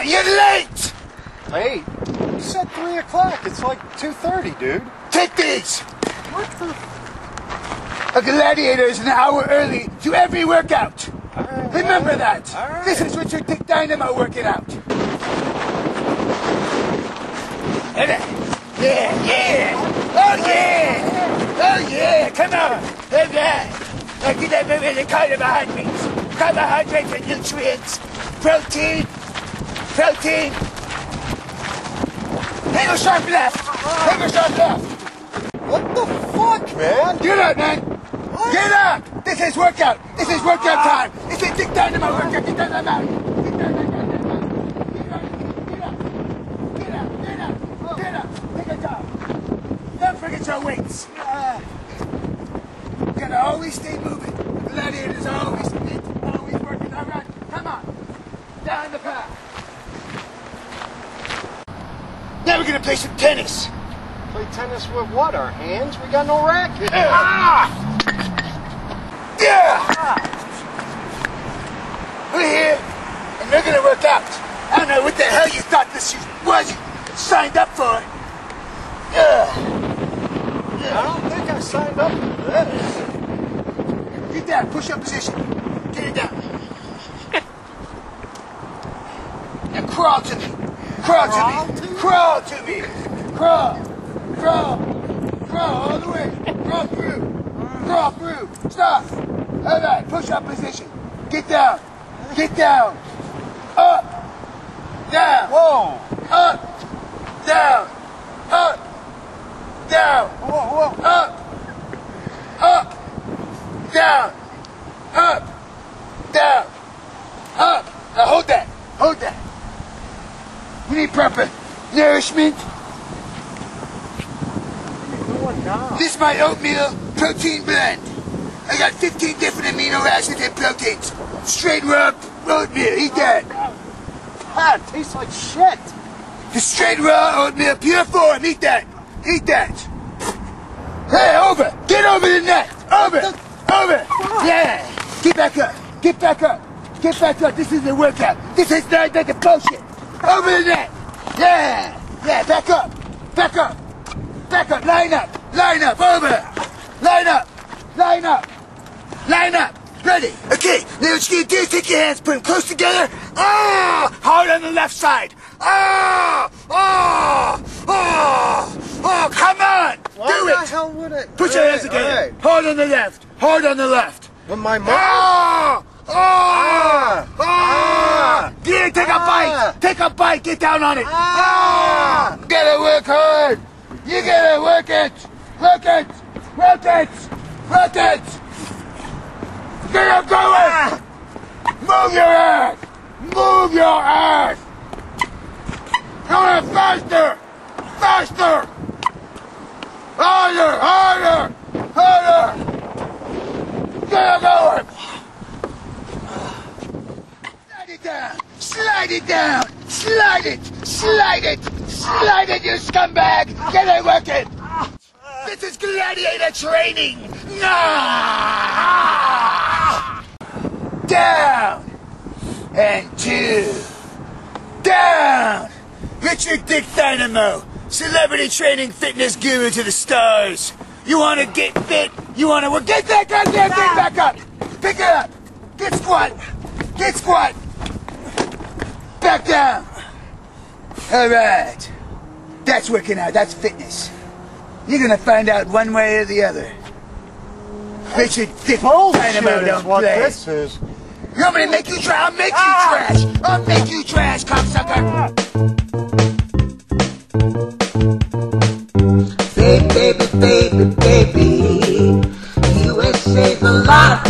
You're late! Late? You said 3 o'clock. It's like 2:30, dude. Take these! What the? A gladiator is an hour early to every workout. Right, Remember that. all right. This is Richard Dick Dynamo working out. Yeah, yeah. Oh, yeah. Oh, yeah. Come on. All right. Now get that moving and carbohydrates. Carbohydrates and nutrients. Protein. Protein. Hang a sharp left. Hang a sharp left. What the fuck, man? Get up, man. Get up. This is workout. This is workout time. This is Dick Dynamo workout. Get down that mountain. Get down that mountain. Get up. Get up. Get up. Get up. Take a job. Don't forget your weights. You gotta always stay moving. Gladiators always fit. Always working. All right. Come on. Down the path. Now we're gonna play some tennis. Play tennis with what? Our hands? We got no racket. Yeah! We're here, and we're gonna work out. I don't know what the hell you thought this was. You signed up for it. I don't think I signed up for this. Get down, push up position. Get it down. Now crawl to me. Crawl to me. Crawl to me. Crawl. Crawl. Crawl all the way. Crawl through. Crawl through. Stop. All right, push up position. Get down. Get down. Up. Down. Whoa. Up. Down. Up. Down. Whoa. Up. Up. Down. Up. Down. Up. Now hold that. Hold that. We need proper nourishment. This is my oatmeal protein blend. I got 15 different amino acids and proteins. Straight raw oatmeal. Eat that. God, it tastes like shit. The straight raw oatmeal, pure form. Eat that. Eat that. Hey, over. Get over the net. Over. Over. Yeah. Get back up. Get back up. Get back up. This is a workout. This is not like a bullshit. Over the net. Yeah. Yeah. Back up. Back up. Back up. Line up. Line up. Over. Line up. Line up. Line up. Ready. Okay. Now what you're going to do is take your hands, put them close together. Oh! Hard on the left side. Oh! Oh! Oh! Oh! Come on. Why do the it. hell would it? Put your hands together. Right. Hard on the left. Hard on the left. With my mom? Oh! Oh! Ah! Oh! Ah! Yeah, take a bite. Take a bite. Get down on it. Ah! You gotta work hard. You gotta work it. Work it. Work it. Work it. Get up going. Move your ass. Move your ass. Come on, faster. Faster. Harder. Harder. Harder. Get up going. Slide it down. Slide it down. Slide it. Slide it. Slide it, you scumbag. Get it working. This is gladiator training. Down. And 2. Down. Richard Dick Dynamo, celebrity training fitness guru to the stars. You want to get fit? You want to work? Get that goddamn thing back up. Pick it up. Get squat. Get squat. Back down. All right. That's working out. That's fitness. You're going to find out one way or the other. Richard Dick Dynamo don't what play. This is. You want me to make you try? I'll make you trash. I'll make you trash, cocksucker. Baby, baby, baby, baby. USA a lot of